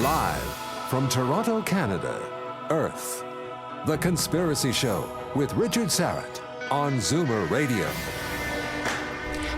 Live from Toronto, Canada, Earth. The Conspiracy Show with Richard Sarrett on Zoomer Radio.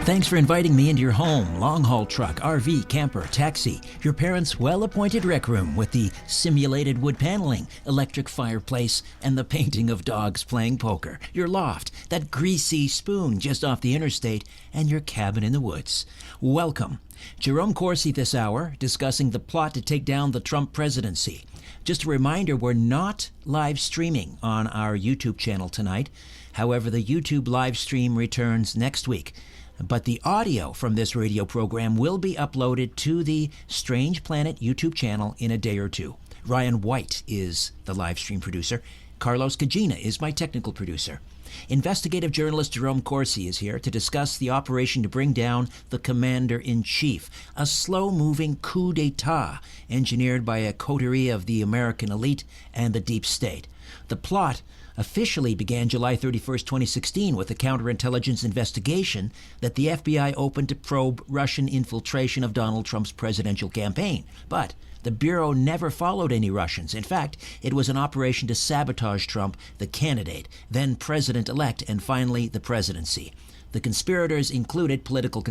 Thanks for inviting me into your home, long-haul truck, RV, camper, taxi, your parents' well-appointed rec room with the simulated wood paneling, electric fireplace, and the painting of dogs playing poker, your loft, that greasy spoon just off the interstate, and your cabin in the woods. Welcome. Jerome Corsi this hour, discussing the plot to take down the Trump presidency. Just a reminder, we're not live streaming on our YouTube channel tonight. However, the YouTube live stream returns next week. But the audio from this radio program will be uploaded to the Strange Planet YouTube channel in a day or two. Ryan White is the live stream producer. Carlos Cagina is my technical producer. Investigative journalist Jerome Corsi is here to discuss the operation to bring down the commander-in-chief, a slow-moving coup d'etat engineered by a coterie of the American elite and the Deep State. The plot officially began July 31st, 2016, with a counterintelligence investigation that the FBI opened to probe Russian infiltration of Donald Trump's presidential campaign. But the Bureau never followed any Russians. In fact, it was an operation to sabotage Trump, the candidate, then president-elect, and finally the presidency. The conspirators included political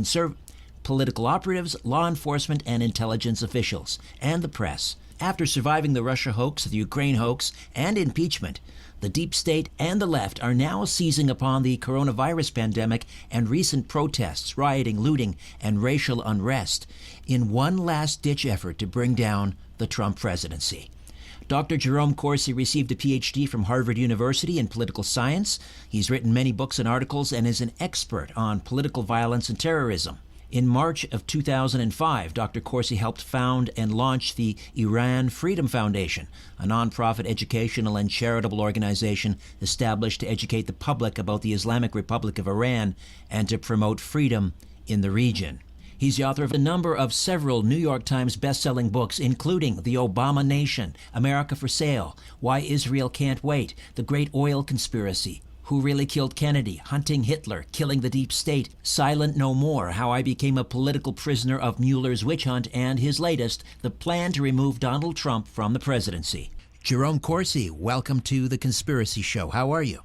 operatives, law enforcement, and intelligence officials, and the press. After surviving the Russia hoax, the Ukraine hoax, and impeachment, the Deep State and the left are now seizing upon the coronavirus pandemic and recent protests, rioting, looting, and racial unrest in one last-ditch effort to bring down the Trump presidency. Dr. Jerome Corsi received a PhD from Harvard University in political science. He's written many books and articles and is an expert on political violence and terrorism. In March of 2005, Dr. Corsi helped found and launch the Iran Freedom Foundation, a nonprofit educational and charitable organization established to educate the public about the Islamic Republic of Iran and to promote freedom in the region. He's the author of a number of several New York Times best-selling books, including The Obama Nation, America for Sale, Why Israel Can't Wait, The Great Oil Conspiracy, Who Really Killed Kennedy, Hunting Hitler, Killing the Deep State, Silent No More, How I Became a Political Prisoner of Mueller's Witch Hunt, and his latest, The Plan to Remove Donald Trump from the Presidency. Jerome Corsi, welcome to The Conspiracy Show. How are you?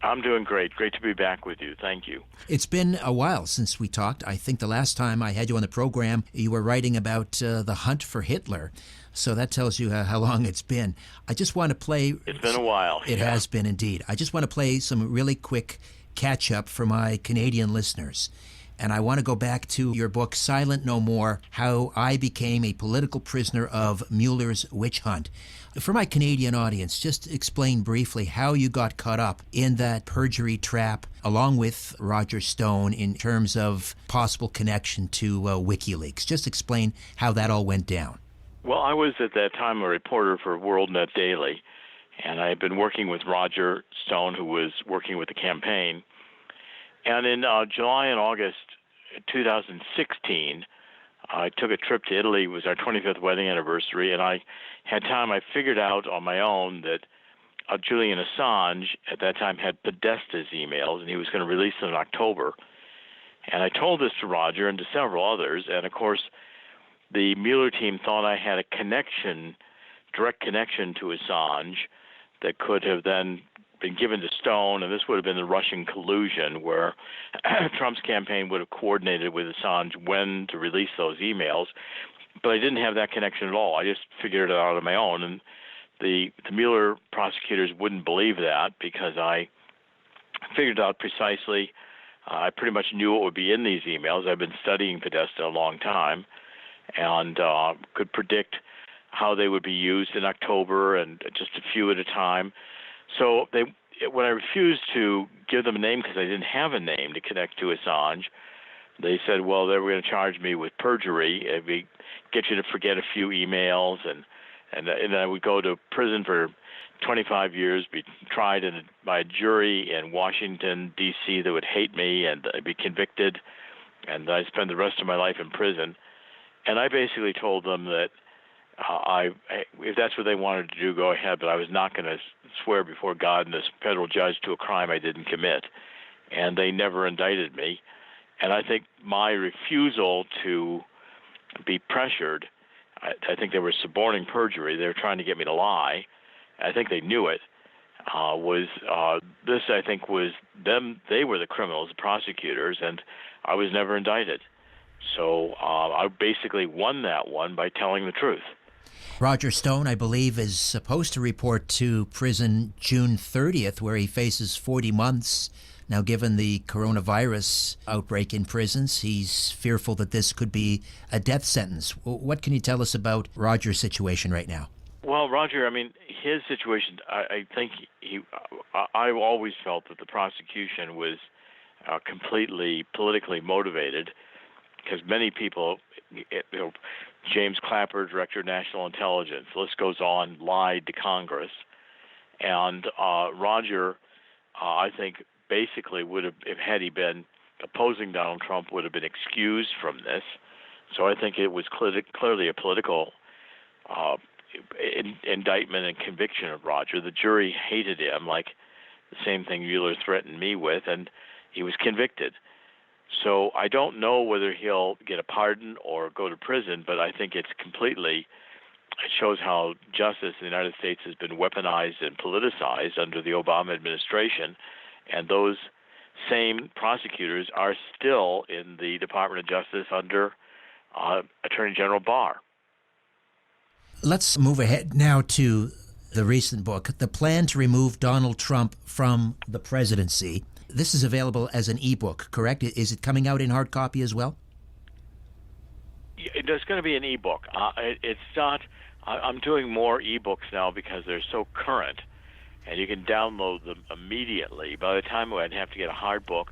I'm doing great. Great to be back with you. Thank you. It's been a while since we talked. I think the last time I had you on the program, you were writing about the hunt for Hitler. So that tells you how long it's been. I just want to play... It's been a while. It has been indeed. I just want to play some really quick catch-up for my Canadian listeners. And I want to go back to your book, Silent No More, How I Became a Political Prisoner of Mueller's Witch Hunt. For my Canadian audience, just explain briefly how you got caught up in that perjury trap, along with Roger Stone, in terms of possible connection to WikiLeaks. Just explain how that all went down. Well, I was at that time a reporter for WorldNet Daily, and I had been working with Roger Stone, who was working with the campaign. And in July and August 2016, I took a trip to Italy. It was our 25th wedding anniversary, and I had time. I figured out on my own that Julian Assange at that time had Podesta's emails, and he was going to release them in October. And I told this to Roger and to several others, and of course, the Mueller team thought I had a connection, direct connection to Assange that could have then been given to Stone, and this would have been the Russian collusion where Trump's campaign would have coordinated with Assange when to release those emails. But I didn't have that connection at all. I just figured it out on my own, and the Mueller prosecutors wouldn't believe that because I figured out precisely. I pretty much knew what would be in these emails. I've been studying Podesta a long time, and could predict how they would be used in October and just a few at a time. So when I refused to give them a name because I didn't have a name to connect to Assange, they said, well, they were going to charge me with perjury. It would get you to forget a few emails, and then I would go to prison for 25 years, be tried by a jury in Washington, D.C. that would hate me, and I'd be convicted, and I'd spend the rest of my life in prison. And I basically told them that if that's what they wanted to do, go ahead, but I was not going to swear before God and this federal judge to a crime I didn't commit. And they never indicted me. And I think my refusal to be pressured I think they were suborning perjury. They were trying to get me to lie. I think they knew it. This, I think, was them. They were the criminals, the prosecutors, and I was never indicted. So I basically won that one by telling the truth. Roger Stone, I believe, is supposed to report to prison June 30th, where he faces 40 months. Now, given the coronavirus outbreak in prisons, he's fearful that this could be a death sentence. What can you tell us about Roger's situation right now? Well, Roger, I mean, his situation, I think I've always felt that the prosecution was completely politically motivated, because many people, James Clapper, Director of National Intelligence, the list goes on, lied to Congress. And Roger, I think, basically would have, had he been opposing Donald Trump, would have been excused from this. So I think it was clearly a political indictment and conviction of Roger. The jury hated him, like the same thing Mueller threatened me with, and he was convicted. So I don't know whether he'll get a pardon or go to prison, but I think it shows how justice in the United States has been weaponized and politicized under the Obama administration, and those same prosecutors are still in the Department of Justice under Attorney General Barr. Let's move ahead now to the recent book, The Plan to Remove Donald Trump from the Presidency. This is available as an ebook, correct? Is it coming out in hard copy as well? There's going to be an ebook. It's not. I'm doing more ebooks now because they're so current, and you can download them immediately. By the time I'd have to get a hard book,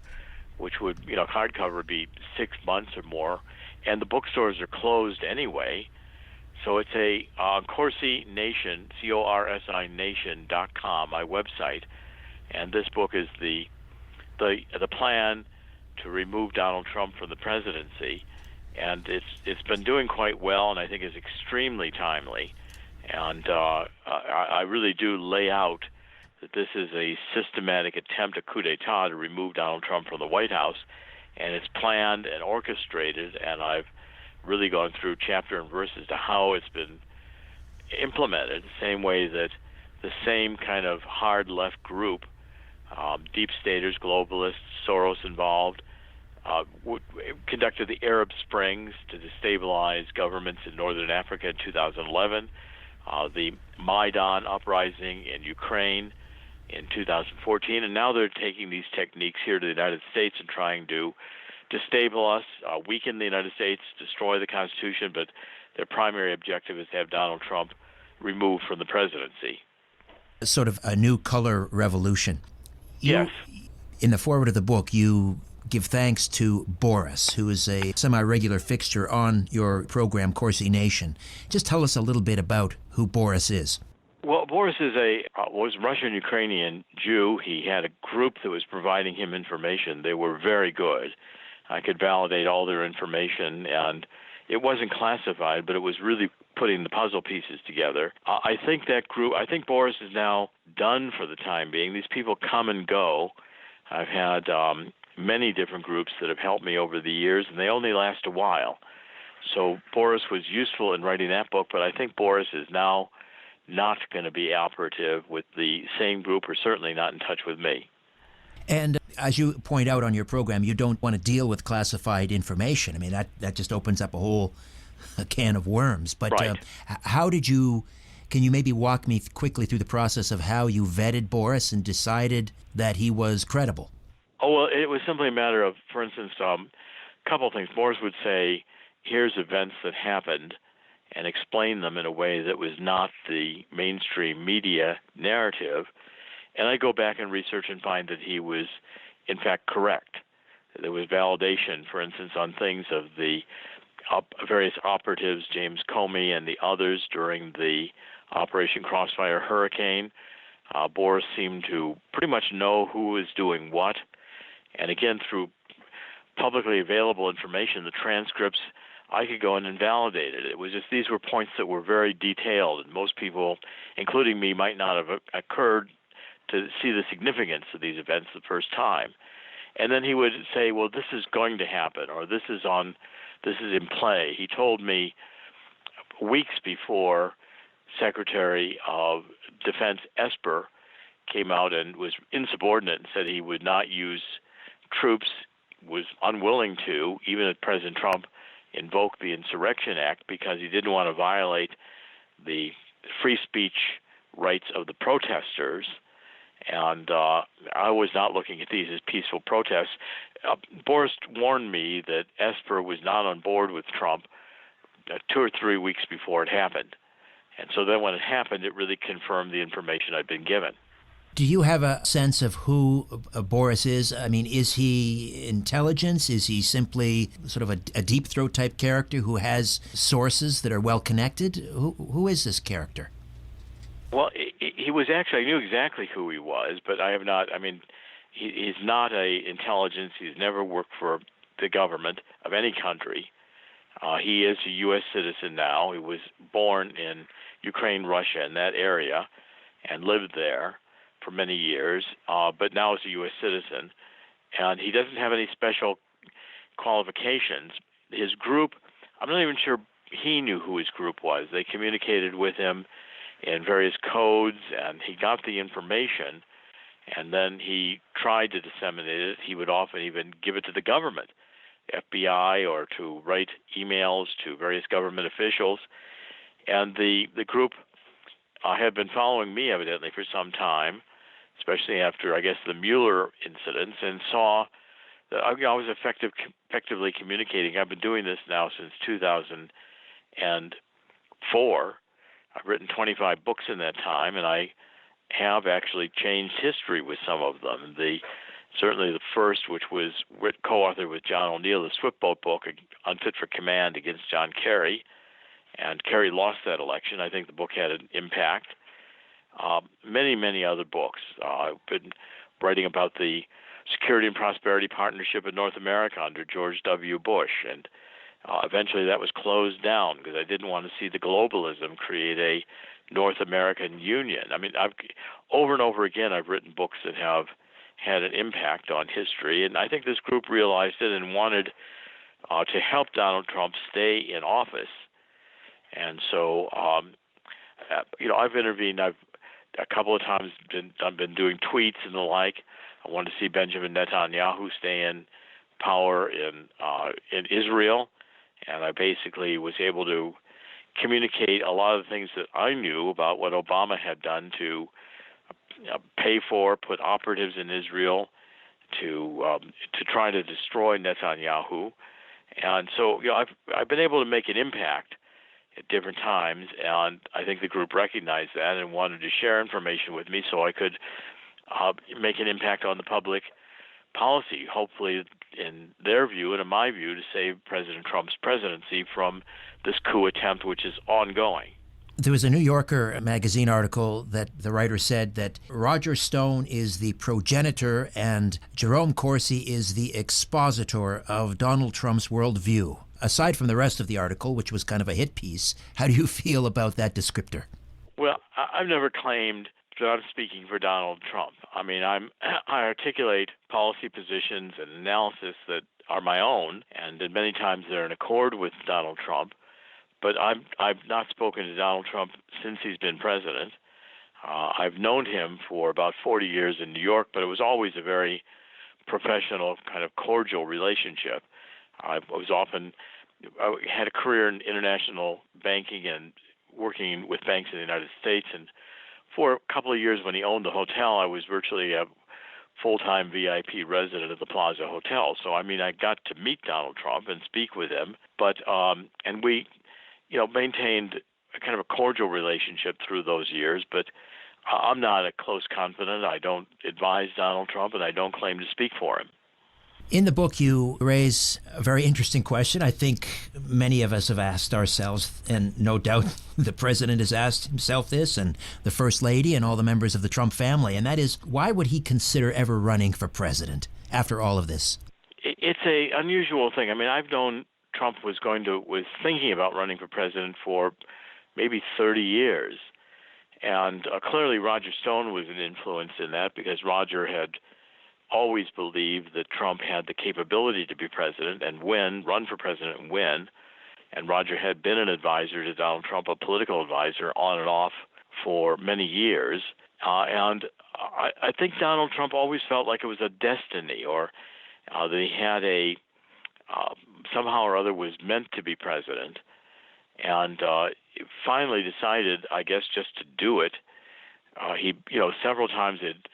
which would, hardcover would be 6 months or more, and the bookstores are closed anyway. So it's a Corsi Nation, CORSI Nation.com, my website, and this book is the plan to remove Donald Trump from the presidency, and it's been doing quite well, and I think is extremely timely. And I really do lay out that this is a systematic attempt, a coup d'etat, to remove Donald Trump from the White House, and it's planned and orchestrated, and I've really gone through chapter and verse as to how it's been implemented, the same way that the same kind of hard left group, deep staters, globalists, Soros involved, conducted the Arab Springs to destabilize governments in northern Africa in 2011, the Maidan uprising in Ukraine in 2014, and now they're taking these techniques here to the United States and trying to destabilize us, weaken the United States, destroy the Constitution, but their primary objective is to have Donald Trump removed from the presidency. Sort of a new color revolution. Yes. In the foreword of the book, you give thanks to Boris, who is a semi-regular fixture on your program, Corsi Nation. Just tell us a little bit about who Boris is. Well, Boris was a Russian-Ukrainian Jew. He had a group that was providing him information. They were very good. I could validate all their information, and it wasn't classified, but it was really putting the puzzle pieces together. I think Boris is now done for the time being. These people come and go. I've had many different groups that have helped me over the years, and they only last a while. So Boris was useful in writing that book, but I think Boris is now not going to be operative with the same group, or certainly not in touch with me. And as you point out on your program, you don't want to deal with classified information. I mean, that just opens up a can of worms. But right. Can you maybe walk me quickly through the process of how you vetted Boris and decided that he was credible? Oh, well, it was simply a matter of, for instance, a couple of things. Boris would say, here's events that happened, and explain them in a way that was not the mainstream media narrative. And I go back and research and find that he was, in fact, correct. There was validation, for instance, on things of the various operatives, James Comey and the others during the Operation Crossfire Hurricane. Boris seemed to pretty much know who was doing what. And again, through publicly available information, the transcripts, I could go in and validate it. It was just these were points that were very detailed, and most people, including me, might not have occurred to see the significance of these events the first time. And then he would say, well, this is going to happen, or this is in play. He told me weeks before Secretary of Defense Esper came out and was insubordinate and said he would not use troops, was unwilling to, even if President Trump invoked the Insurrection Act, because he didn't want to violate the free speech rights of the protesters. And I was not looking at these as peaceful protests. Boris warned me that Esper was not on board with Trump 2 or 3 weeks before it happened. And so then when it happened, it really confirmed the information I'd been given. Do you have a sense of who Boris is? I mean, is he intelligence? Is he simply sort of a deep throat type character who has sources that are well connected? Who is this character? Well, he was actually, I knew exactly who he was, but I have not, I mean, he's not a intelligence. He's never worked for the government of any country. He is a U.S. citizen now. He was born in Ukraine, Russia, in that area, and lived there for many years, but now is a U.S. citizen. And he doesn't have any special qualifications. His group, I'm not even sure he knew who his group was. They communicated with him in various codes, and he got the information, and then he tried to disseminate it. He would often even give it to the government, FBI, or to write emails to various government officials. And the group had been following me, evidently, for some time, especially after, I guess, the Mueller incidents, and saw that I was effectively communicating. I've been doing this now since 2004. I've written 25 books in that time, and I have actually changed history with some of them. Certainly the first, which was co-authored with John O'Neill, the Swiftboat book, Unfit for Command, against John Kerry, and Kerry lost that election. I think the book had an impact. Many, many other books. I've been writing about the Security and Prosperity Partnership in North America under George W. Bush, and eventually that was closed down because I didn't want to see the globalism create a North American Union. I mean, over and over again, I've written books that have had an impact on history, and I think this group realized it and wanted to help Donald Trump stay in office. And so, I've intervened. I've a couple of times I've been doing tweets and the like. I wanted to see Benjamin Netanyahu stay in power in Israel, and I basically was able to communicate a lot of the things that I knew about what Obama had done to pay for, put operatives in Israel to try to destroy Netanyahu, and so I've been able to make an impact at different times, and I think the group recognized that and wanted to share information with me so I could make an impact on the public policy, hopefully in their view and in my view, to save President Trump's presidency from this coup attempt, which is ongoing. There was a New Yorker magazine article that the writer said that Roger Stone is the progenitor and Jerome Corsi is the expositor of Donald Trump's worldview. Aside from the rest of the article, which was kind of a hit piece, how do you feel about that descriptor? Well, I've never claimed that I'm speaking for Donald Trump. I mean, I articulate policy positions and analysis that are my own, and that many times they're in accord with Donald Trump. But I've not spoken to Donald Trump since he's been president. I've known him for about 40 years in New York, but it was always a very professional, kind of cordial relationship. I had a career in international banking and working with banks in the United States, and for a couple of years when he owned the hotel, I was virtually a full-time VIP resident at the Plaza Hotel. So, I mean, I got to meet Donald Trump and speak with him, but and we maintained a kind of a cordial relationship through those years, but I'm not a close confidant. I don't advise Donald Trump, and I don't claim to speak for him. In the book, you raise a very interesting question. I think many of us have asked ourselves, and no doubt the president has asked himself this, and the First Lady and all the members of the Trump family, and that is, why would he consider ever running for president after all of this? It's an unusual thing. I mean, I've known Trump was thinking about running for president for maybe 30 years. And clearly Roger Stone was an influence in that, because Roger had always believed that Trump had the capability to be president and run for president and win. and Roger had been an advisor to Donald Trump, a political advisor on and off for many years. And I think Donald Trump always felt like it was a destiny, or that he had somehow or other was meant to be president, and finally decided, I guess, just to do it. He, several times had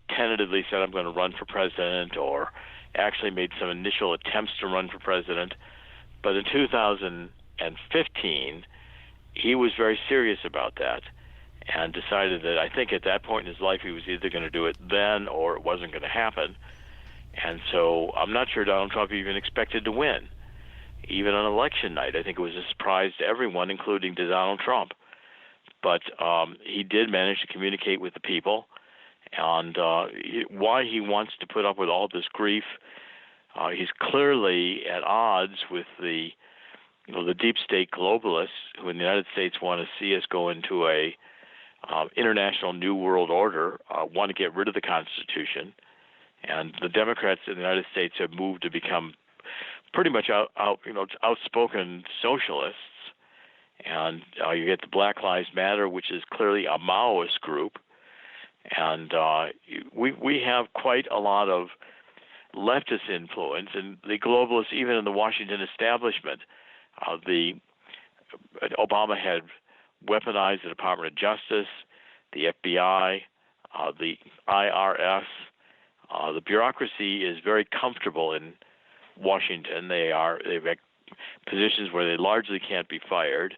tentatively said, "I'm going to run for president," or actually made some initial attempts to run for president. But in 2015, he was very serious about that and decided that, I think at that point in his life, he was either going to do it then or it wasn't going to happen. And so I'm not sure Donald Trump even expected to win, even on election night. I think it was a surprise to everyone, including to Donald Trump. But he did manage to communicate with the people, and why he wants to put up with all this grief. He's clearly at odds with the deep state globalists who in the United States want to see us go into a international new world order, want to get rid of the Constitution. And the Democrats in the United States have moved to become pretty much outspoken socialists. And you get the Black Lives Matter, which is clearly a Maoist group. And we have quite a lot of leftist influence, and the globalists, even in the Washington establishment. Obama had weaponized the Department of Justice, the FBI, the IRS. The bureaucracy is very comfortable in Washington. They've got positions where they largely can't be fired.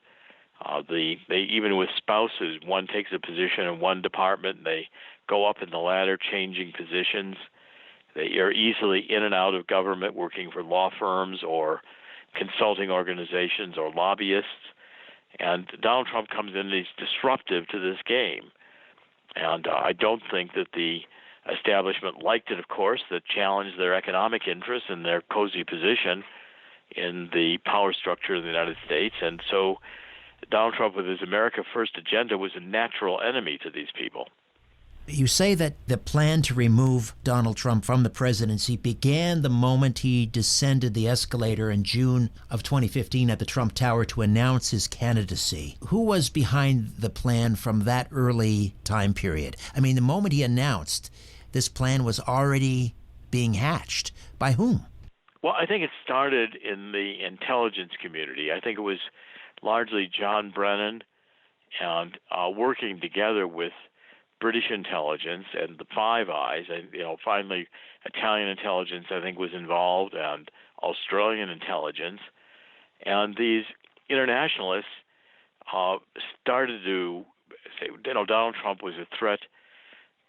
They even with spouses, one takes a position in one department, and they go up in the ladder, changing positions. They are easily in and out of government, working for law firms or consulting organizations or lobbyists. And Donald Trump comes in and he's disruptive to this game. And I don't think that the establishment liked it, of course, that challenged their economic interests and their cozy position in the power structure of the United States. And so Donald Trump, with his America First agenda, was a natural enemy to these people. You say that the plan to remove Donald Trump from the presidency began the moment he descended the escalator in June of 2015 at the Trump Tower to announce his candidacy. Who was behind the plan from that early time period? I mean, the moment he announced, this plan was already being hatched. By whom? Well, I think it started in the intelligence community. I think it was largely John Brennan and working together with British intelligence and the Five Eyes, and finally Italian intelligence I think was involved, and Australian intelligence, and these internationalists started to say, Donald Trump was a threat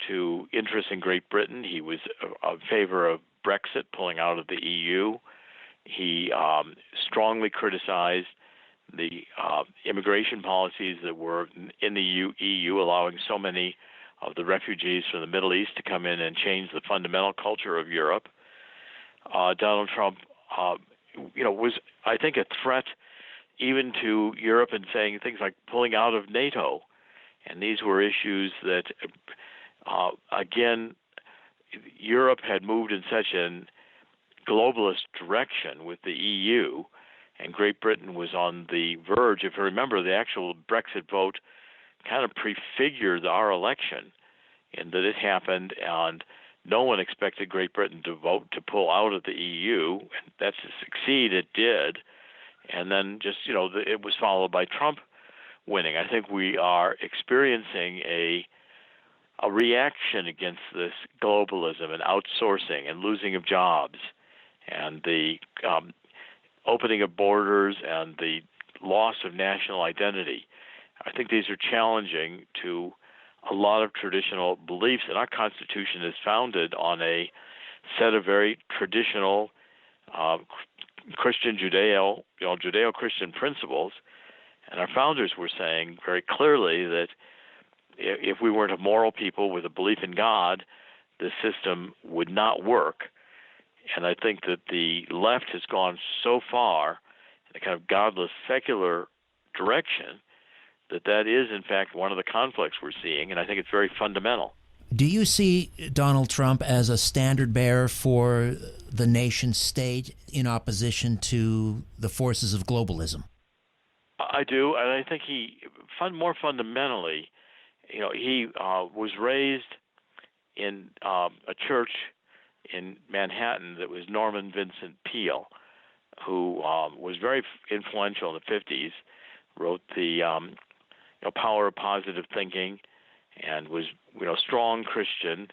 to interests in Great Britain. He was in favor of Brexit, pulling out of the EU. He strongly criticized the immigration policies that were in the EU, allowing so many of the refugees from the Middle East to come in and change the fundamental culture of Europe. Donald Trump, was, I think, a threat even to Europe in saying things like pulling out of NATO. And these were issues that, again, Europe had moved in such a globalist direction with the EU, and Great Britain was on the verge. If you remember, the actual Brexit vote kind of prefigured our election in that it happened, and no one expected Great Britain to vote to pull out of the EU. And that to succeed, it did. And then just, it was followed by Trump winning. I think we are experiencing a reaction against this globalism and outsourcing and losing of jobs and the opening of borders and the loss of national identity. I think these are challenging to a lot of traditional beliefs, and our Constitution is founded on a set of very traditional Christian Judeo-Christian principles. And our founders were saying very clearly that if we weren't a moral people with a belief in God, the system would not work. And I think that the left has gone so far in a kind of godless secular direction that is, in fact, one of the conflicts we're seeing, and I think it's very fundamental. Do you see Donald Trump as a standard bearer for the nation state in opposition to the forces of globalism? I do, and I think more fundamentally, he was raised in a church in Manhattan that was Norman Vincent Peale, who was very influential in the 50s, wrote the Power of Positive Thinking, and was strong Christian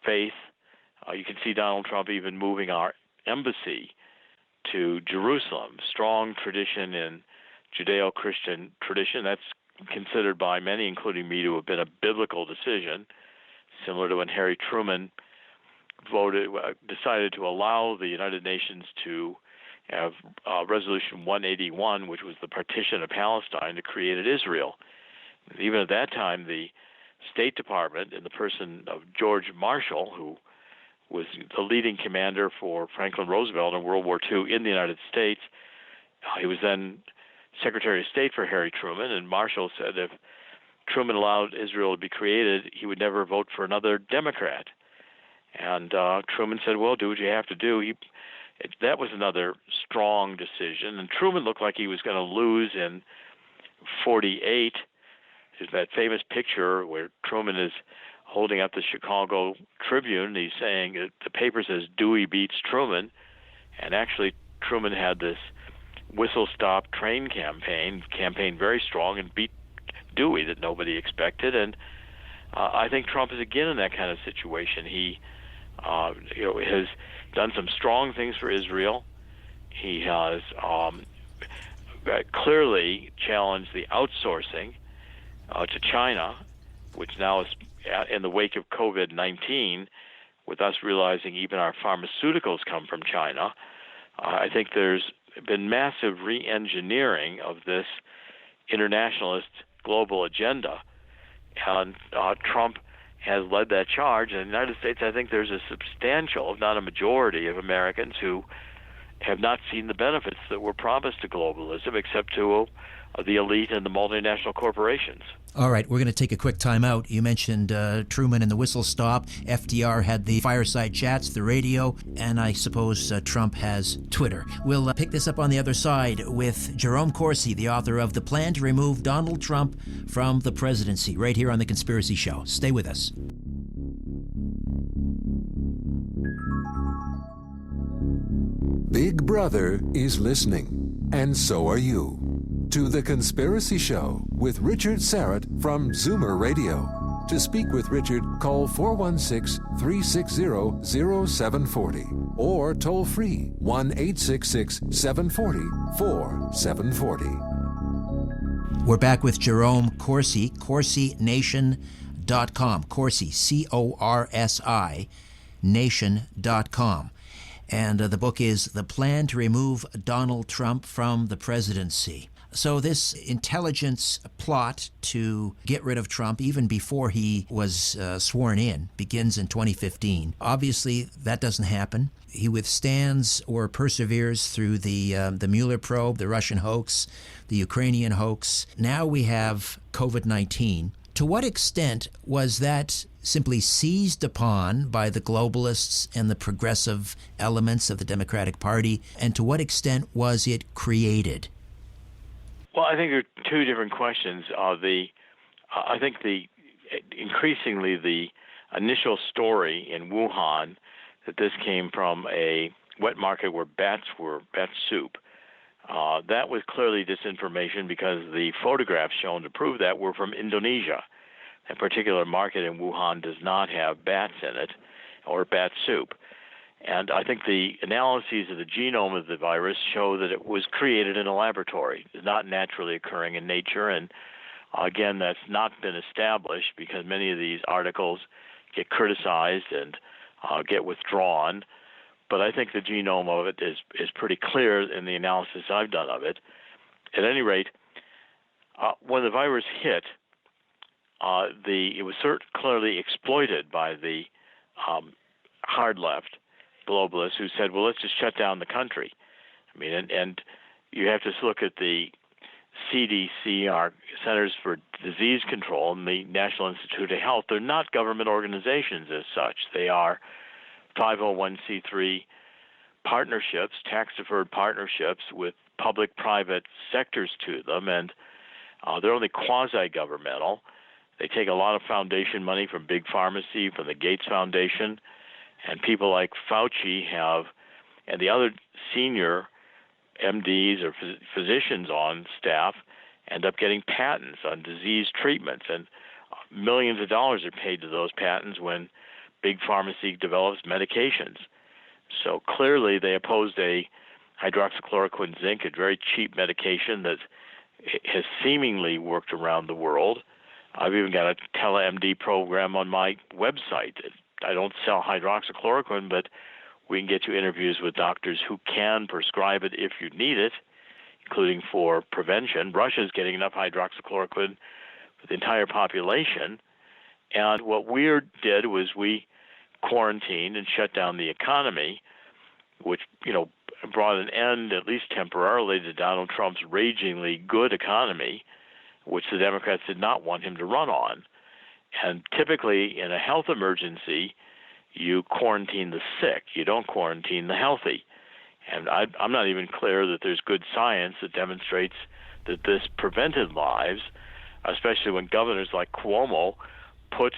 faith. You can see Donald Trump even moving our embassy to Jerusalem. Strong tradition in Judeo-Christian tradition. That's considered by many, including me, to have been a biblical decision, similar to when Harry Truman decided to allow the United Nations to have Resolution 181, which was the partition of Palestine, to create Israel. Even at that time, the State Department, in the person of George Marshall, who was the leading commander for Franklin Roosevelt in World War II in the United States, he was then Secretary of State for Harry Truman, and Marshall said if Truman allowed Israel to be created, he would never vote for another Democrat. And Truman said, well, do what you have to do. That was another strong decision. And Truman looked like he was going to lose in 48. There's that famous picture where Truman is holding up the Chicago Tribune, and he's saying, the paper says Dewey beats Truman. And actually, Truman had this whistle-stop train campaign very strong, and beat Dewey that nobody expected. And I think Trump is again in that kind of situation. He has done some strong things for Israel. He has clearly challenged the outsourcing to China, which now is in the wake of COVID-19, with us realizing even our pharmaceuticals come from China. I think there's been massive re-engineering of this internationalist global agenda, and Trump has led that charge. In the United States, I think there's a substantial, if not a majority, of Americans who have not seen the benefits that were promised to globalism, except to the elite and the multinational corporations. All right, we're going to take a quick time out. You mentioned Truman and the whistle stop. FDR had the fireside chats, the radio, and I suppose Trump has Twitter. We'll pick this up on the other side with Jerome Corsi, the author of The Plan to Remove Donald Trump from the Presidency, right here on The Conspiracy Show. Stay with us. Big Brother is listening, and so are you, to The Conspiracy Show with Richard Syrett from Zoomer Radio. To speak with Richard, call 416-360-0740 or toll free 1-866-740-4740. We're back with Jerome Corsi, CorsiNation.com. Corsi, C-O-R-S-I, nation.com. And the book is The Plan to Remove Donald Trump from the Presidency. So this intelligence plot to get rid of Trump, even before he was sworn in, begins in 2015. Obviously, that doesn't happen. He withstands or perseveres through the Mueller probe, the Russian hoax, the Ukrainian hoax. Now we have COVID-19. To what extent was that simply seized upon by the globalists and the progressive elements of the Democratic Party, and to what extent was it created? Well, I think there are two different questions. I think increasingly the initial story in Wuhan that this came from a wet market where bat soup. That was clearly disinformation because the photographs shown to prove that were from Indonesia. That particular market in Wuhan does not have bats in it or bat soup. And I think the analyses of the genome of the virus show that it was created in a laboratory. It's not naturally occurring in nature. And again, that's not been established because many of these articles get criticized and get withdrawn. But I think the genome of it is pretty clear in the analysis I've done of it. At any rate, when the virus hit, it was clearly exploited by the hard left globalists who said, well, let's just shut down the country. I mean, and you have to look at the CDC, our Centers for Disease Control, and the National Institute of Health. They're not government organizations as such. They are 501c3 partnerships, tax-deferred partnerships with public-private sectors to them, and they're only quasi-governmental. They take a lot of foundation money from Big Pharmacy, from the Gates Foundation, and people like Fauci and the other senior MDs or physicians on staff end up getting patents on disease treatments, and millions of dollars are paid to those patents when Big Pharmacy develops medications. So clearly they opposed a hydroxychloroquine zinc, a very cheap medication that has seemingly worked around the world. I've even got a tele-MD program on my website. I don't sell hydroxychloroquine, but we can get you interviews with doctors who can prescribe it if you need it, including for prevention. Russia's getting enough hydroxychloroquine for the entire population. And what we did was we quarantined and shut down the economy, which, brought an end, at least temporarily, to Donald Trump's ragingly good economy, which the Democrats did not want him to run on. And typically in a health emergency, you quarantine the sick. You don't quarantine the healthy. And I'm not even clear that there's good science that demonstrates that this prevented lives, especially when governors like Cuomo put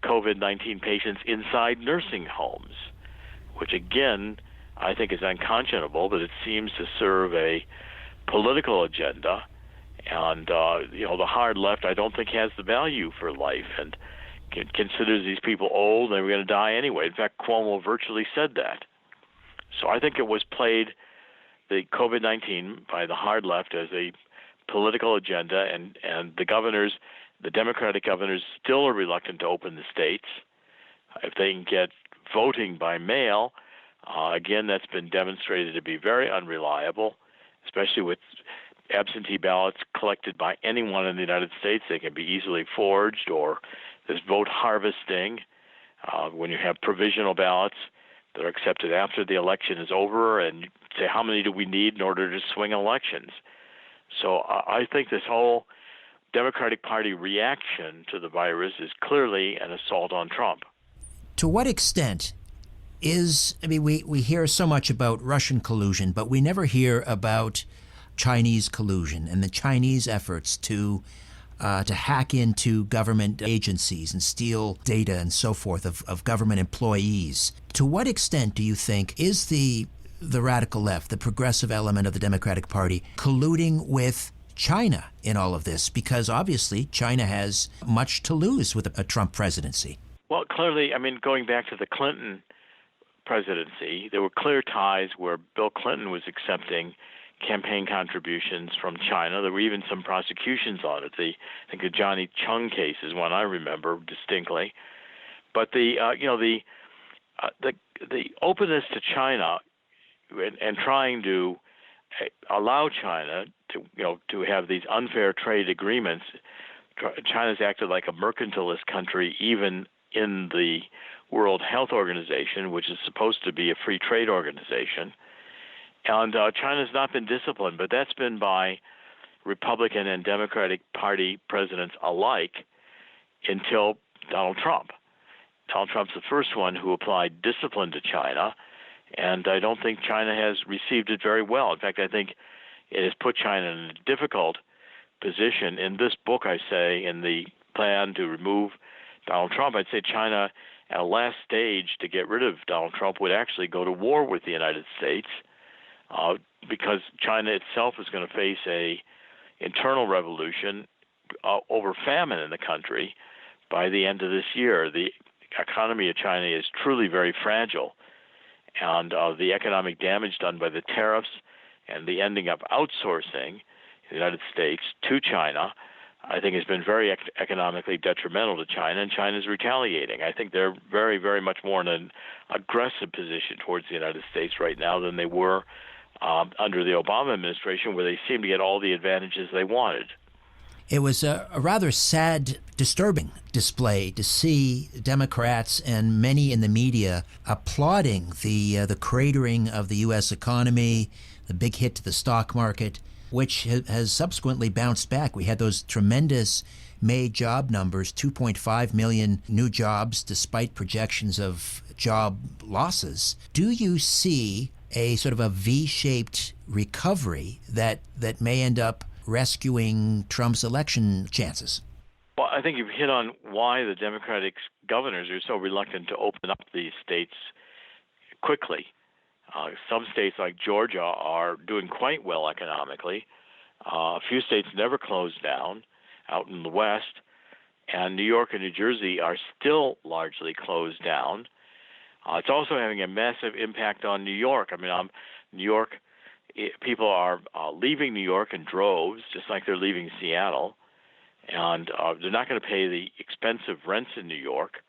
COVID-19 patients inside nursing homes, which again I think is unconscionable, but it seems to serve a political agenda. And the hard left I don't think has the value for life and considers these people old and they're going to die anyway. In fact, Cuomo virtually said that. So I think it was played, the COVID-19, by the hard left as a political agenda, and the governors, the Democratic governors, still are reluctant to open the states. If they can get voting by mail, again, that's been demonstrated to be very unreliable, especially with absentee ballots collected by anyone in the United States. They can be easily forged, or there's vote harvesting when you have provisional ballots that are accepted after the election is over, and you say, how many do we need in order to swing elections? So I think this whole Democratic Party reaction to the virus is clearly an assault on Trump. To what extent we hear so much about Russian collusion, but we never hear about Chinese collusion and the Chinese efforts to hack into government agencies and steal data and so forth of government employees. To what extent do you think is the radical left, the progressive element of the Democratic Party, colluding with China in all of this? Because obviously China has much to lose with a Trump presidency. Well, clearly, going back to the Clinton presidency, there were clear ties where Bill Clinton was accepting campaign contributions from China. There were even some prosecutions on it. I think the Johnny Chung case is one I remember distinctly. But the openness to China and trying to allow China to have these unfair trade agreements, China's acted like a mercantilist country even in the World Health Organization, which is supposed to be a free trade organization. And China's not been disciplined, but that's been by Republican and Democratic Party presidents alike until Donald Trump. Donald Trump's the first one who applied discipline to China, and I don't think China has received it very well. In fact, I think it has put China in a difficult position. In this book, I say, in the plan to remove Donald Trump, I'd say China, at a last stage to get rid of Donald Trump, would actually go to war with the United States, because China itself is going to face a internal revolution over famine in the country by the end of this year. The economy of China is truly very fragile, and the economic damage done by the tariffs and the ending up outsourcing the United States to China, I think has been very economically detrimental to China, and China's retaliating. I think they're very, very much more in an aggressive position towards the United States right now than they were under the Obama administration, where they seemed to get all the advantages they wanted. It was a rather sad, disturbing display to see Democrats and many in the media applauding the cratering of the U.S. economy, the big hit to the stock market, which has subsequently bounced back. We had those tremendous May job numbers, 2.5 million new jobs despite projections of job losses. Do you see a sort of a V-shaped recovery that may end up rescuing Trump's election chances? Well, I think you've hit on why the Democratic governors are so reluctant to open up these states quickly. Some states like Georgia are doing quite well economically. A few states never closed down out in the West, and New York and New Jersey are still largely closed down. It's also having a massive impact on New York. I mean, New York, people are leaving New York in droves, just like they're leaving Seattle, and they're not going to pay the expensive rents in New York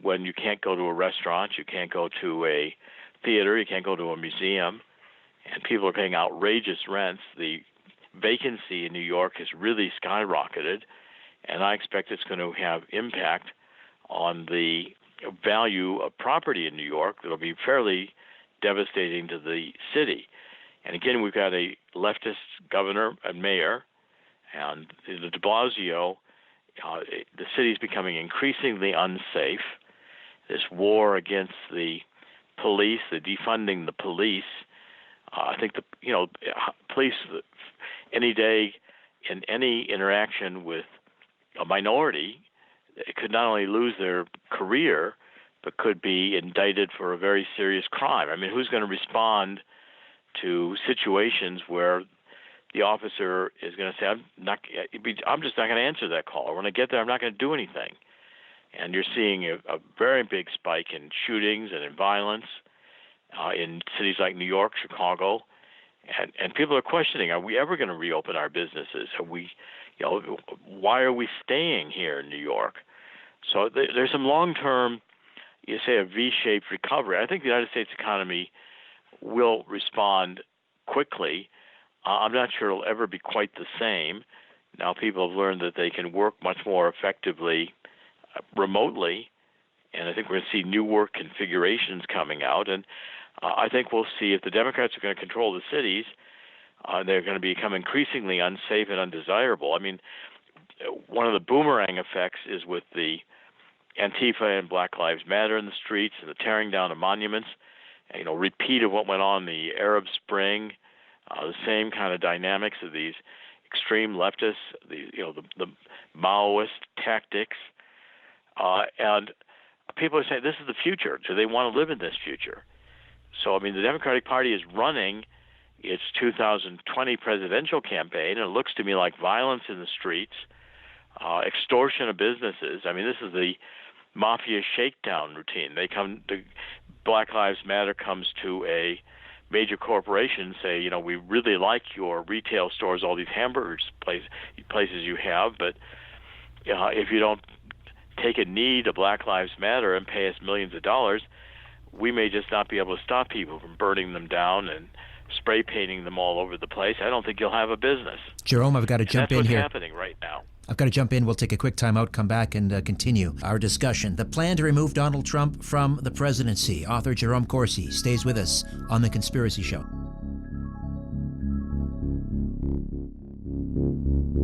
when you can't go to a restaurant, you can't go to a theater, you can't go to a museum, and people are paying outrageous rents. The vacancy in New York has really skyrocketed, and I expect it's going to have impact on the value of property in New York that'll be fairly devastating to the city. And again, we've got a leftist governor and mayor, and the de Blasio, the city's becoming increasingly unsafe. This war against the police, the defunding the police. I think police any day in any interaction with a minority, it could not only lose their career, but could be indicted for a very serious crime. I mean, who's going to respond to situations where the officer is going to say, I'm just not going to answer that call. When I get there, I'm not going to do anything. And you're seeing a very big spike in shootings and in violence in cities like New York, Chicago, and people are questioning: are we ever going to reopen our businesses? Are we, why are we staying here in New York? So there's some long-term, you say, a V-shaped recovery. I think the United States economy will respond quickly. I'm not sure it'll ever be quite the same. Now people have learned that they can work much more effectively remotely, and I think we're going to see new work configurations coming out. And I think we'll see if the Democrats are going to control the cities, they're going to become increasingly unsafe and undesirable. I mean, one of the boomerang effects is with the Antifa and Black Lives Matter in the streets and the tearing down of monuments, repeat of what went on in the Arab Spring, the same kind of dynamics of these extreme leftists, the Maoist tactics. And people are saying, this is the future. Do they want to live in this future? So, I mean, the Democratic Party is running its 2020 presidential campaign, and it looks to me like violence in the streets, extortion of businesses. I mean, this is the mafia shakedown routine. The Black Lives Matter comes to a major corporation and say, we really like your retail stores, all these hamburgers places you have, but if you don't take a knee to Black Lives Matter and pay us millions of dollars, we may just not be able to stop people from burning them down and spray painting them all over the place. I don't think you'll have a business. Jerome, I've got to jump in here. That's what's happening right now. I've got to jump in. We'll take a quick time out, come back, and continue our discussion. The plan to remove Donald Trump from the presidency. Author Jerome Corsi stays with us on The Conspiracy Show.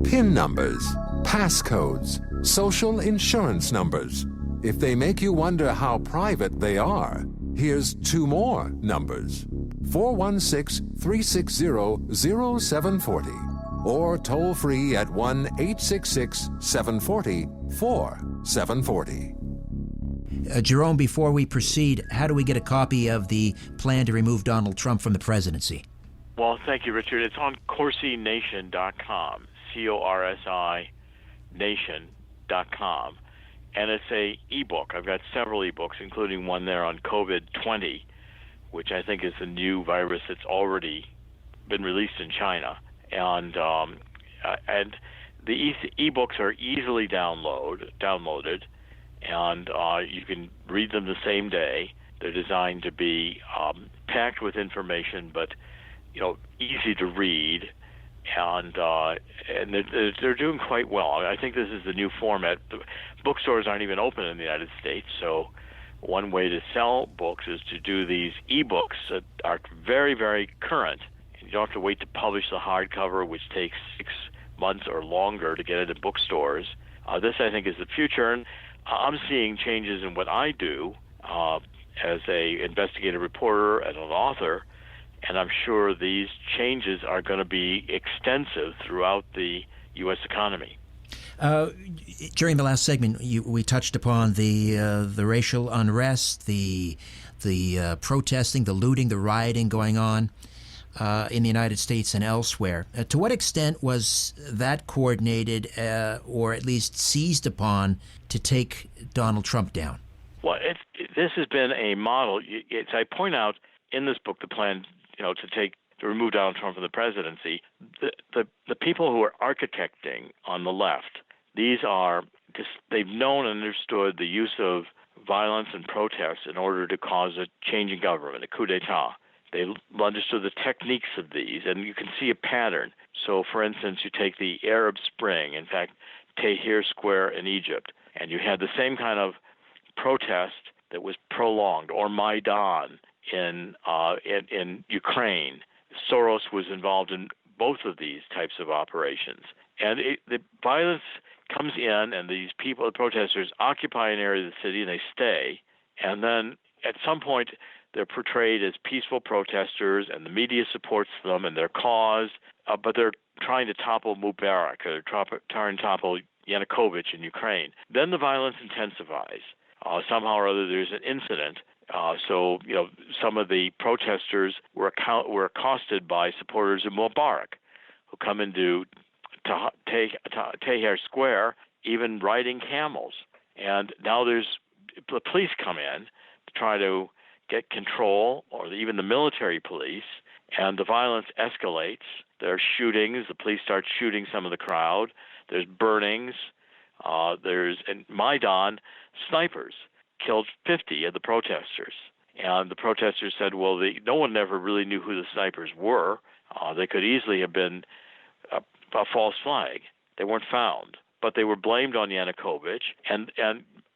PIN numbers, passcodes, social insurance numbers. If they make you wonder how private they are, here's two more numbers. 416-360-0740 or toll free at 1-866-740-4740. Jerome, before we proceed, how do we get a copy of the plan to remove Donald Trump from the presidency? Well, thank you, Richard. It's on CorsiNation.com, CORSI Nation.com. And it's a ebook. I've got several ebooks, including one there on COVID-20, which I think is the new virus that's already been released in China. And the ebooks are easily downloaded, and you can read them the same day. They're designed to be packed with information, but easy to read. And they're doing quite well. I think this is the new format. The bookstores aren't even open in the United States, so one way to sell books is to do these ebooks that are very, very current. You don't have to wait to publish the hardcover, which takes 6 months or longer to get it in bookstores. This, I think, is the future, and I'm seeing changes in what I do as a investigative reporter and an author. And I'm sure these changes are going to be extensive throughout the U.S. economy. During the last segment, we touched upon the racial unrest, the protesting, the looting, the rioting going on in the United States and elsewhere. To what extent was that coordinated or at least seized upon to take Donald Trump down? Well, this has been a model. As I point out in this book, the plan, to remove Donald Trump from the presidency, the people who are architecting on the left, they've known and understood the use of violence and protests in order to cause a change in government, a coup d'etat. They understood the techniques of these, and you can see a pattern. So, for instance, you take the Arab Spring, in fact, Tahrir Square in Egypt, and you had the same kind of protest that was prolonged, or Maidan in Ukraine. Soros was involved in both of these types of operations. And the violence comes in, and these people, the protesters, occupy an area of the city, and they stay. And then at some point, they're portrayed as peaceful protesters, and the media supports them and their cause, but they're trying to topple Mubarak, or trying to topple Yanukovych in Ukraine. Then the violence intensifies. Somehow or other, there's an incident. So some of the protesters were accosted by supporters of Mubarak, who come into Tahrir Square, even riding camels. And now the police come in to try to get control, or even the military police, and the violence escalates. There are shootings. The police start shooting some of the crowd. There's burnings. In Maidan, snipers killed 50 of the protesters. And the protesters said, well, no one ever really knew who the snipers were. They could easily have been a false flag. They weren't found. But they were blamed on Yanukovych, and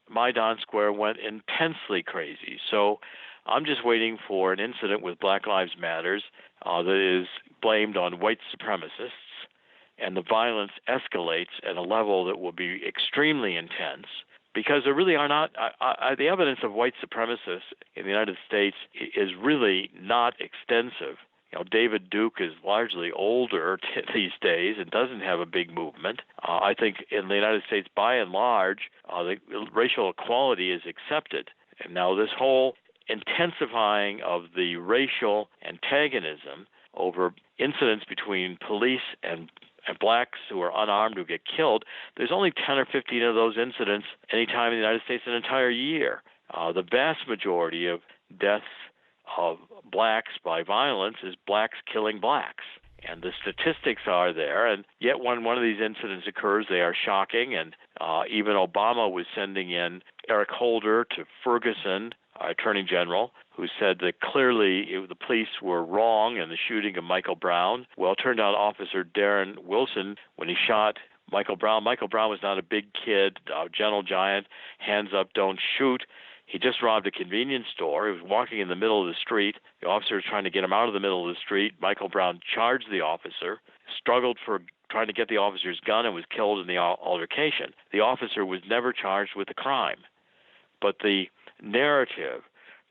Maidan Square went intensely crazy. So I'm just waiting for an incident with Black Lives Matters that is blamed on white supremacists, and the violence escalates at a level that will be extremely intense, because there really are not the evidence of white supremacists in the United States is really not extensive. David Duke is largely older these days and doesn't have a big movement. I think in the United States, by and large, the racial equality is accepted. And now this whole intensifying of the racial antagonism over incidents between police and blacks who are unarmed who get killed, there's only 10 or 15 of those incidents any time in the United States an entire year. The vast majority of deaths of blacks by violence is blacks killing blacks. And the statistics are there, and yet when one of these incidents occurs, they are shocking. And even Obama was sending in Eric Holder to Ferguson, Attorney General, who said that clearly the police were wrong in the shooting of Michael Brown. Well, it turned out Officer Darren Wilson, when he shot Michael Brown was not a big kid, a gentle giant, hands up, don't shoot. He just robbed a convenience store. He was walking in the middle of the street. The officer was trying to get him out of the middle of the street. Michael Brown charged the officer, struggled for trying to get the officer's gun, and was killed in the altercation. The officer was never charged with the crime. But the narrative,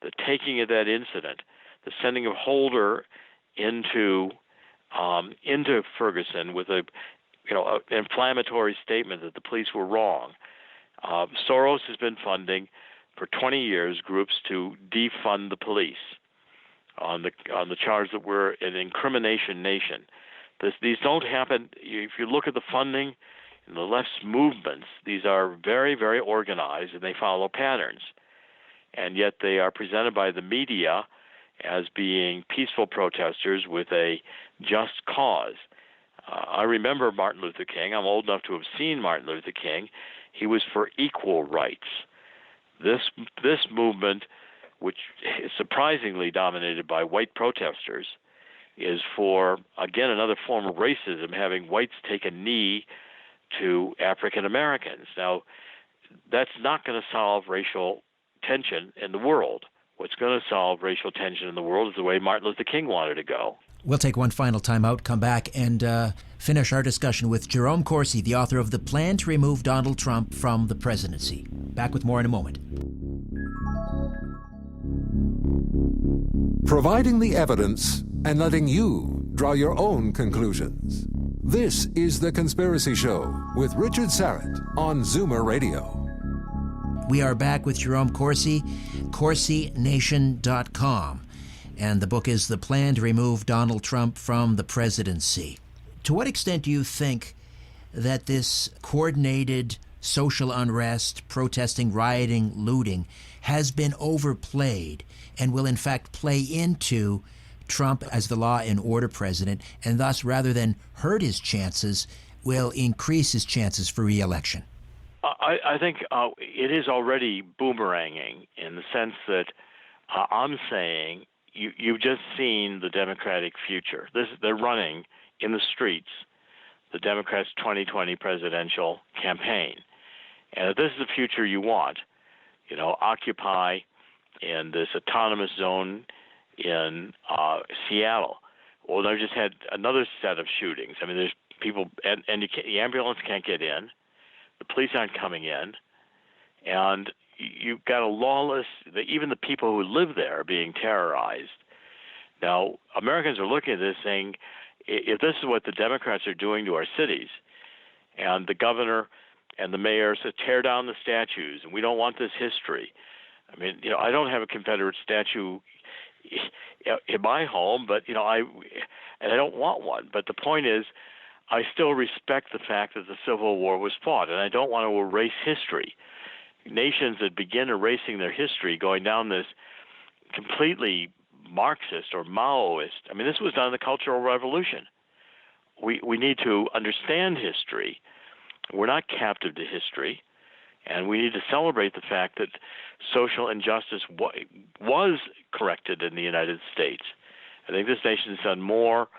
the taking of that incident, the sending of Holder into Ferguson with an inflammatory statement that the police were wrong. Soros has been funding for 20 years groups to defund the police on the charge that we're an incrimination nation. These don't happen. If you look at the funding in the left's movements, these are very, very organized, and they follow patterns. And yet they are presented by the media as being peaceful protesters with a just cause. I remember Martin Luther King. I'm old enough to have seen Martin Luther King. He was for equal rights. This movement, which is surprisingly dominated by white protesters, is for, again, another form of racism, having whites take a knee to African Americans. Now, that's not going to solve racial tension in the world. What's going to solve racial tension in the world is the way Martin Luther King wanted to go. We'll take one final time out, come back, and finish our discussion with Jerome Corsi, the author of The Plan to Remove Donald Trump from the Presidency. Back with more in a moment. Providing the evidence and letting you draw your own conclusions. This is The Conspiracy Show with Richard Syrett on Zoomer Radio. We are back with Jerome Corsi, CorsiNation.com. And the book is The Plan to Remove Donald Trump from the Presidency. To what extent do you think that this coordinated social unrest, protesting, rioting, looting, has been overplayed and will in fact play into Trump as the law and order president, and thus, rather than hurt his chances, will increase his chances for re-election? I think it is already boomeranging in the sense that I'm saying you've just seen the Democratic future. They're running in the streets the Democrats' 2020 presidential campaign. And if this is the future you want, Occupy in this autonomous zone in Seattle. Well, they've just had another set of shootings. I mean, there's people, and the ambulance can't get in. The police aren't coming in. And you've got a lawless, even the people who live there are being terrorized. Now, Americans are looking at this saying, if this is what the Democrats are doing to our cities, and the governor and the mayor said, tear down the statues, and we don't want this history. I mean, I don't have a Confederate statue in my home, but, I don't want one. But the point is, I still respect the fact that the Civil War was fought, and I don't want to erase history. Nations that begin erasing their history, going down this completely Marxist or Maoist. I mean, this was done in the Cultural Revolution. We need to understand history. We're not captive to history, and we need to celebrate the fact that social injustice was corrected in the United States. I think this nation has done more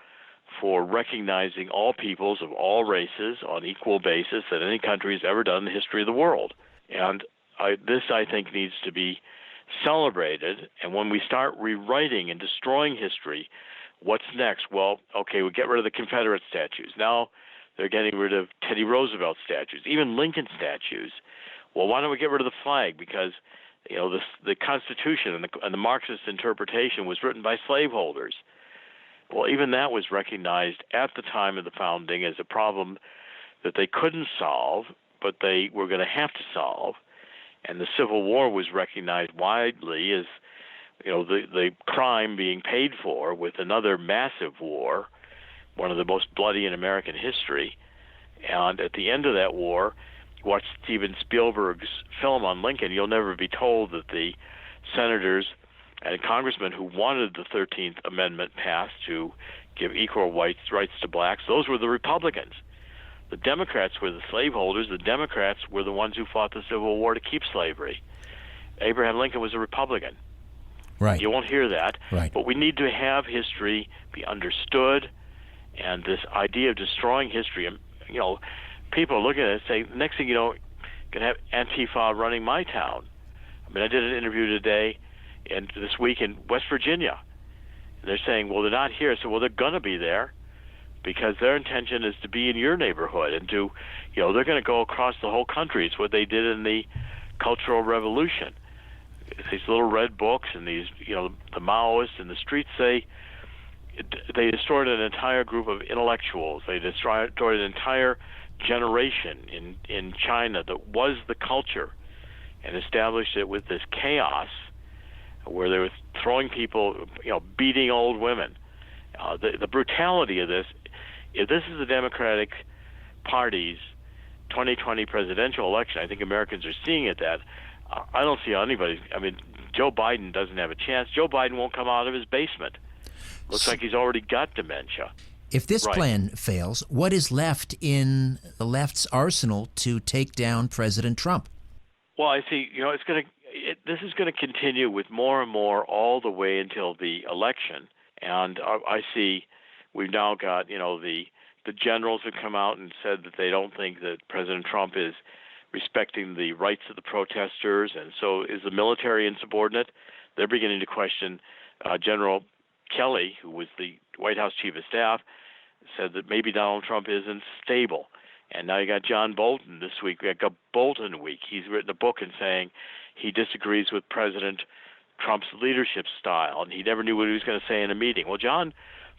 for recognizing all peoples of all races on equal basis than any country has ever done in the history of the world. And this, I think, needs to be celebrated. And when we start rewriting and destroying history, what's next? Well, okay, we get rid of the Confederate statues. Now they're getting rid of Teddy Roosevelt statues, even Lincoln statues. Well, why don't we get rid of the flag? Because the Constitution and the Marxist interpretation was written by slaveholders. Well, even that was recognized at the time of the founding as a problem that they couldn't solve, but they were going to have to solve. And the Civil War was recognized widely as, the crime being paid for with another massive war, one of the most bloody in American history. And at the end of that war, watch Steven Spielberg's film on Lincoln, you'll never be told that the senators and congressmen who wanted the 13th Amendment passed to give equal rights to blacks, those were the Republicans. The Democrats were the slaveholders. The Democrats were the ones who fought the Civil War to keep slavery. Abraham Lincoln was a Republican. Right. You won't hear that. Right. But we need to have history be understood, and this idea of destroying history, people are looking at it and saying, the next thing you know, you're going to have Antifa running my town. I mean, I did an interview today and this week in West Virginia. And they're saying, well, they're not here. So, well, they're going to be there because their intention is to be in your neighborhood and to, they're going to go across the whole country. It's what they did in the Cultural Revolution. These little red books and these, the Maoists in the streets, they destroyed an entire group of intellectuals. They destroyed an entire generation in China that was the culture and established it with this chaos where they were throwing people, beating old women. The brutality of this, if this is the Democratic Party's 2020 presidential election, I think Americans are seeing it that. I don't see anybody. I mean, Joe Biden doesn't have a chance. Joe Biden won't come out of his basement. Looks like he's already got dementia. If this plan fails, what is left in the left's arsenal to take down President Trump? Well, I see. This is going to continue with more and more all the way until the election. And I see we've now got, the generals have come out and said that they don't think that President Trump is respecting the rights of the protesters, and so is the military insubordinate. They're beginning to question General Kelly, who was the White House chief of staff, said that maybe Donald Trump isn't stable. And now you got John Bolton this week. We got Bolton Week. He's written a book and saying he disagrees with President Trump's leadership style, and he never knew what he was going to say in a meeting. Well, John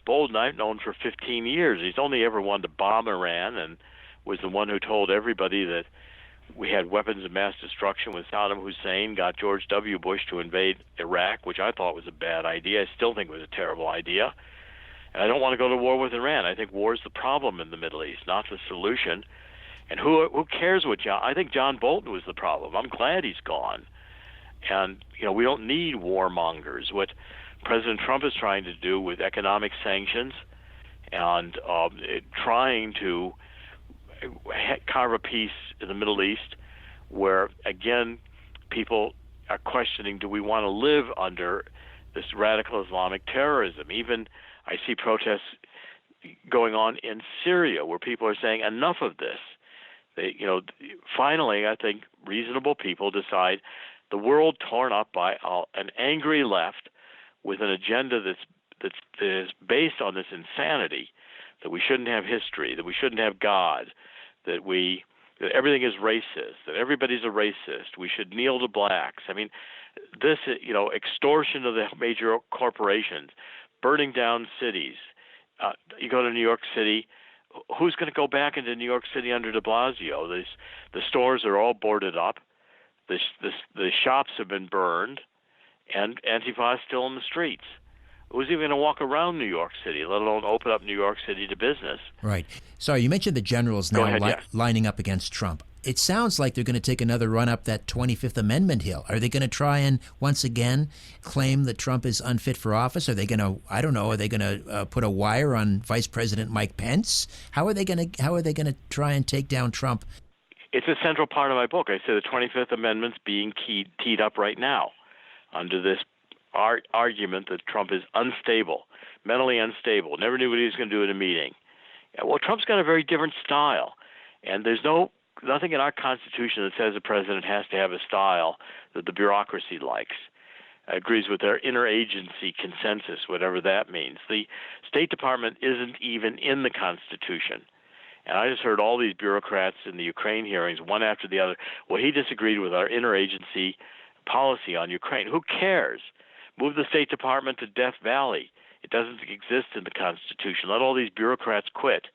Bolton, I've known for 15 years. He's only ever wanted to bomb Iran and was the one who told everybody that we had weapons of mass destruction with Saddam Hussein, got George W. Bush to invade Iraq, which I thought was a bad idea. I still think it was a terrible idea. And I don't want to go to war with Iran. I think war is the problem in the Middle East, not the solution. And who cares what John? I think John Bolton was the problem. I'm glad he's gone. And, we don't need warmongers. What President Trump is trying to do with economic sanctions and trying to carve a peace in the Middle East where, again, people are questioning, do we want to live under this radical Islamic terrorism? Even I see protests going on in Syria where people are saying enough of this. Finally, I think reasonable people decide the world torn up by an angry left with an agenda that is based on this insanity, that we shouldn't have history, that we shouldn't have God, that everything is racist, that everybody's a racist, we should kneel to blacks. I mean, this, extortion of the major corporations, burning down cities. You go to New York City, who's going to go back into New York City under de Blasio? The stores are all boarded up, the shops have been burned, and Antifa is still in the streets. Who's even going to walk around New York City, let alone open up New York City to business? Right. Sorry, you mentioned the generals now lining up against Trump. It sounds like they're going to take another run up that 25th Amendment hill. Are they going to try and once again claim that Trump is unfit for office? Are they going to, are they going to put a wire on Vice President Mike Pence? How are they going to try and take down Trump? It's a central part of my book. I say the 25th Amendment's being teed up right now under this argument that Trump is unstable, mentally unstable, never knew what he was going to do in a meeting. Well, Trump's got a very different style, and there's nothing in our Constitution that says the president has to have a style that the bureaucracy likes, agrees with their interagency consensus, whatever that means. The State Department isn't even in the Constitution. And I just heard all these bureaucrats in the Ukraine hearings, one after the other. Well, he disagreed with our interagency policy on Ukraine. Who cares? Move the State Department to Death Valley. It doesn't exist in the Constitution. Let all these bureaucrats quit.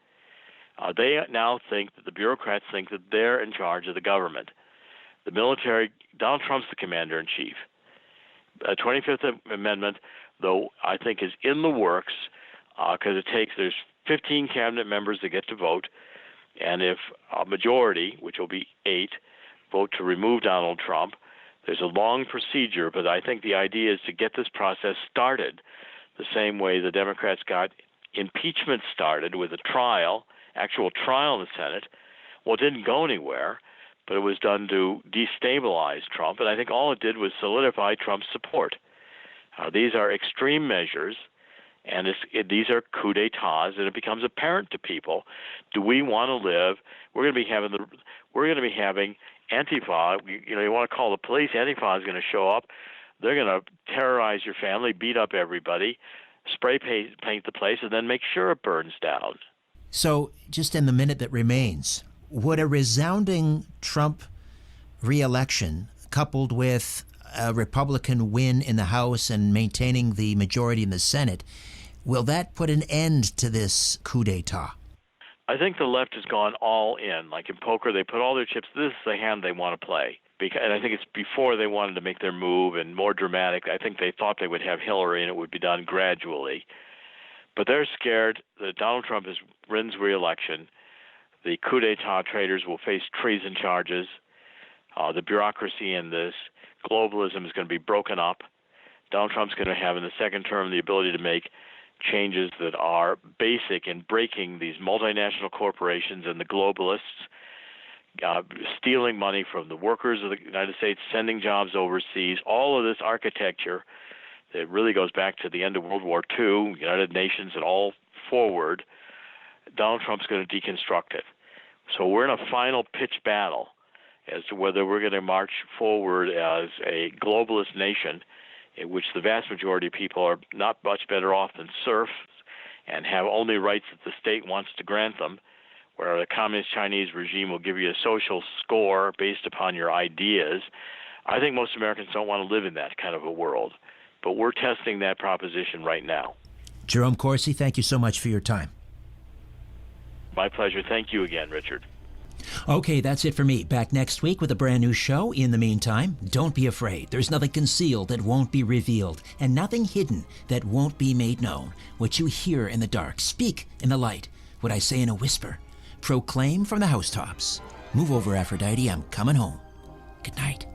They now think that the bureaucrats think that they're in charge of the government. The military, Donald Trump's the commander-in-chief. 25th Amendment, though, I think is in the works because there's 15 cabinet members that get to vote, and if a majority, which will be 8, vote to remove Donald Trump, there's a long procedure, but I think the idea is to get this process started the same way the Democrats got impeachment started with a actual trial in the Senate. Well, it didn't go anywhere, but it was done to destabilize Trump, and I think all it did was solidify Trump's support. These are extreme measures, and these are coup d'etats, and it becomes apparent to people: do we want to live? We're going to be having Antifa. You want to call the police? Antifa is going to show up. They're going to terrorize your family, beat up everybody, spray paint the place, and then make sure it burns down. So, just in the minute that remains, would a resounding Trump re-election, coupled with a Republican win in the House and maintaining the majority in the Senate, will that put an end to this coup d'etat? I think the left has gone all in. Like in poker, they put all their chips. This is the hand they want to play. And I think it's before they wanted to make their move and more dramatic. I think they thought they would have Hillary and it would be done gradually. But they're scared that Donald Trump wins re-election. The coup d'etat traitors will face treason charges. The bureaucracy and this globalism is going to be broken up. Donald Trump's going to have in the second term the ability to make changes that are basic in breaking these multinational corporations and the globalists, stealing money from the workers of the United States, sending jobs overseas, all of this architecture that really goes back to the end of World War II, United Nations and all forward. Donald Trump's going to deconstruct it. So we're in a final pitch battle as to whether we're going to march forward as a globalist nation in which the vast majority of people are not much better off than serfs and have only rights that the state wants to grant them, where the communist Chinese regime will give you a social score based upon your ideas, I think most Americans don't want to live in that kind of a world, but we're testing that proposition right now. Jerome Corsi, thank you so much for your time. My pleasure. Thank you again, Richard. Okay, that's it for me. Back next week with a brand new show. In the meantime, don't be afraid. There's nothing concealed that won't be revealed, and nothing hidden that won't be made known. What you hear in the dark, speak in the light. What I say in a whisper, proclaim from the housetops. Move over, Aphrodite. I'm coming home. Good night.